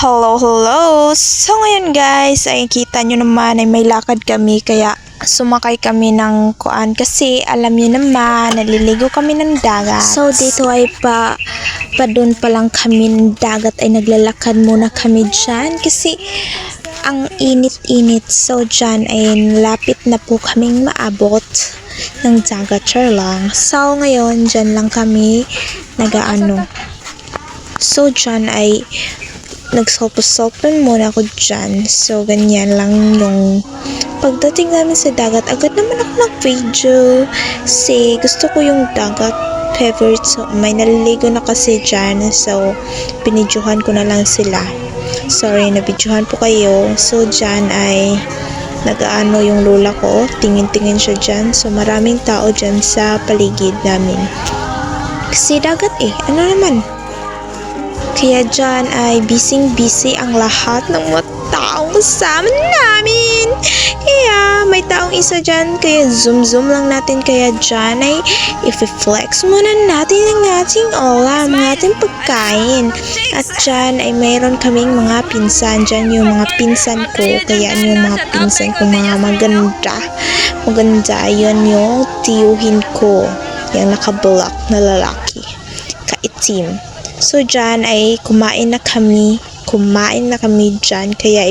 Hello, hello! So ngayon guys, ay kita nyo naman ay may lakad kami kaya sumakay kami ng kuan kasi alam nyo naman, naliligo kami ng dagat. So dito ay pa doon pa lang kami ng dagat ay naglalakad muna kami dyan kasi ang init-init. So dyan ay lapit na po kaming maabot ng dagat, char lang. So ngayon, dyan lang kami nagaano. So dyan ay nagsolpo-solpon muna ako dyan. So, ganyan lang yung pagdating namin sa dagat. Agad naman ako nag-video kasi gusto ko yung dagat favorite. So, may naliligo na kasi dyan. So, binidyohan ko na lang sila. Sorry, nabidyohan po kayo. So, dyan ay nagaano yung lola ko. Tingin-tingin siya dyan. So, maraming tao dyan sa paligid namin. Kasi dagat ano naman? Kaya dyan ay busy ang lahat ng mga taong kasama namin. Kaya may taong isa dyan, kaya zoom lang natin. Kaya dyan ay i-flex muna natin ang ating ulam, ang ating pagkain. At dyan ay mayroon kaming mga pinsan. Dyan yung mga pinsan ko. Kaya yung mga pinsan ko mga maganda. Maganda, yun yung tiyuhin ko. Yung nakabulak na lalaki. Kaitim. So, dyan ay kumain na kami dyan. Kaya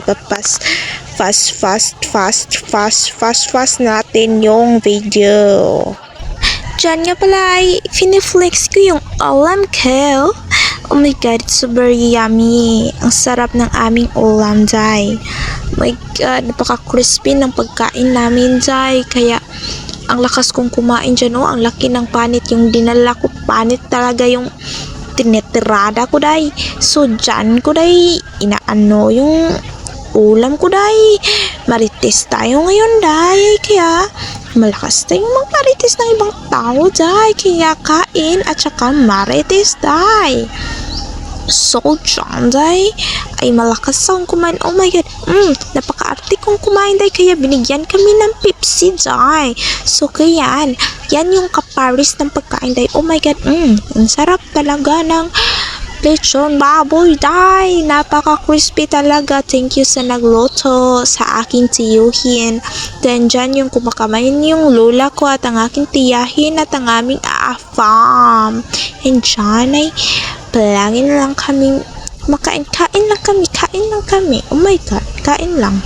fast natin yung video. Dyan nga pala ay finiflex ko yung ulam ko. Oh my god, it's super yummy. Ang sarap ng aming ulam, day. Oh my god, napaka-crispy ng pagkain namin, day. Kaya, ang lakas kong kumain dyan, ang laki ng panit. Yung dinala ko, panit talaga yung tinitirada ko, day. So, dyan ko, day, inaano yung ulam ko, day. Marites tayo ngayon, day. Kaya, malakas tayong marites ng ibang tao, day. Kaya, kain at saka marites, day. So, dyan, day, ay malakas akong kumain. Oh my god, napaka-arte kong kumain, day. Kaya, binigyan kami ng Pepsi, day. So, kaya, yan yung kaparis ng pagkain, day. Oh my god, ang sarap talaga ng lechon baboy, day. Napaka-crispy talaga. Thank you sa nagluto sa aking tiyuhin. Then, dyan yung kumakamain yung lola ko at ang aking tiyahin at ang aming aafam. And dyan ay palangin lang kami makain. Kain lang kami. Oh my god, kain lang.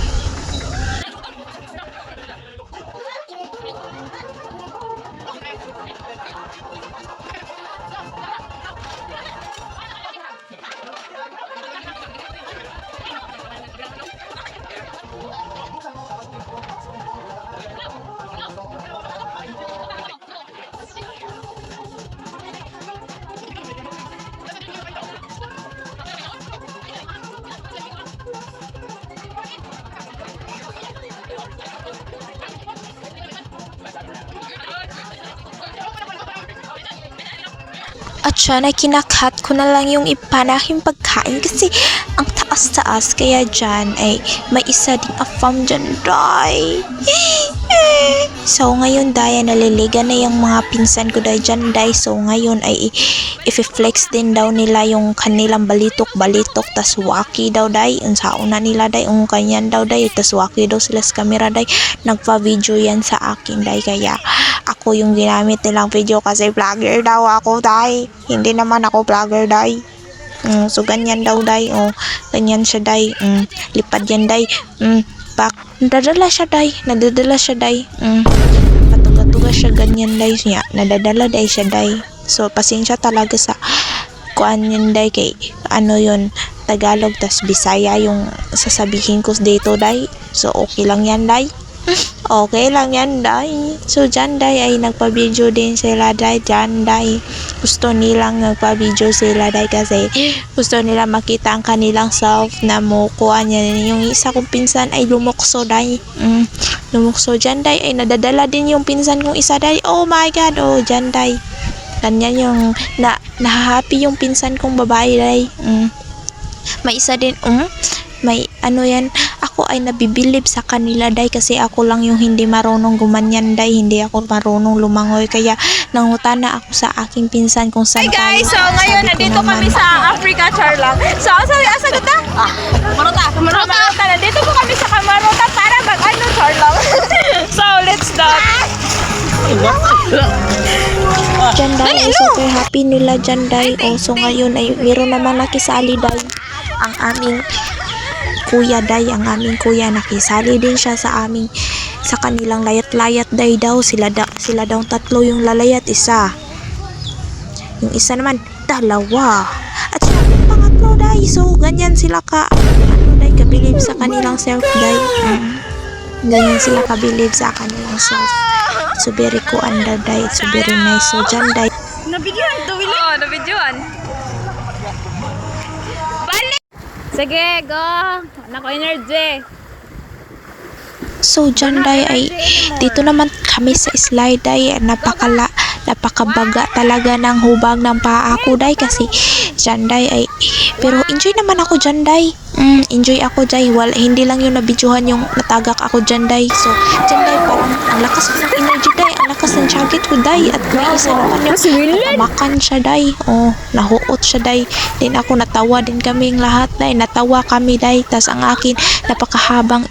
At dyan ay kinakat ko na lang yung ipanaking pagkain kasi ang taas-taas. Kaya dyan ay may isa ding afam dyan, day. So ngayon, day, naliliga na yung mga pinsan ko, day, dyan, day. So ngayon ay i-flex din daw nila yung kanilang balitok. Tas waki daw, day. Ang sauna nila, day. Ang kanyan daw, day. Tas waki daw sila sa camera, day. Nagpa-video yan sa akin, day. Kaya ako yung ginamit nilang video kasi vlogger daw ako, day. Hindi naman ako vlogger, day. So ganyan daw, day. Ganyan siya, day. Lipad yan, day. Nadadala siya, day. Patuga-tuga siya, ganyan, day. Nadadala, day siya, day. So pasensya talaga sa kuan yan, day. Kay ano yun, Tagalog tas Bisaya yung sasabihin ko dito, day. So okay lang yan, day. Okay lang yan, day. So, dyan, day, ay nagpa-video din sila, day. Dyan, day. Gusto nilang nagpa-video sila, day, kasi gusto nila makita ang kanilang self na mukuha niya. Yung isa kong pinsan ay lumukso, day. Lumukso, dyan, day. Ay nadadala din yung pinsan kong isa, day. Oh my god, dyan, day. Ganyan yung nahahappy yung pinsan kong babae, day. May isa din, may ano yan, ako ay nabibilib sa kanila day kasi ako lang yung hindi marunong gumanyan day, hindi ako marunong lumangoy kaya nangutana ako sa aking pinsan kung saan Hi guys, so tayo. ngayon Sabi ko nandito naman, kami sa Africa Charlang. So, asa gata? Kamaruta. Nandito po kami sa Kamaruta para mag-ano Charlang. So, let's start. dyan day, ay super happy nila dyan day. So ngayon ay meron naman nakisali day. Ang aming kuya day, ang aming kuya nakisali din siya sa kanilang layat-layat day daw. Sila daw tatlo yung lalayat, isa. Yung isa naman, dalawa. At siya yung pangatlo day. So ganyan sila day, kabilib sa kanilang self day. Ganyan sila kabilib sa kanilang self. So very kuanda day, so very nice. So dyan day. Nabidyoan to, Willie? Oo, nabidyoan. Balik! Sige, go! Anak ko energy. So dyan day ay dito naman kami sa slide day, napakabaga talaga ng hubag ng paa ko day kasi dyan day ay pero enjoy naman ako dyan day. Enjoy ako day, hindi lang yung nabidyohan yung natagak ako dyan day. So dyan day parang ang lakas ko ng energy day, ang lakas ng jacket ko day at may isa naman yung natamakan siya day. Oh, nahuot siya day. Din ako natawa din kaming lahat day, natawa kami day. Tas ang akin napakahabang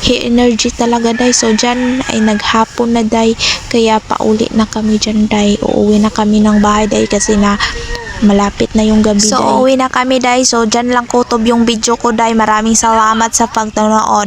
energy talaga day. So dyan ay naghapon na day kaya pauli na kami dyan day. Uuwi na kami ng bahay day kasi na malapit na yung gabi day. So uuwi na kami day. So dyan lang kutob yung video ko day. Maraming salamat sa pagtanood.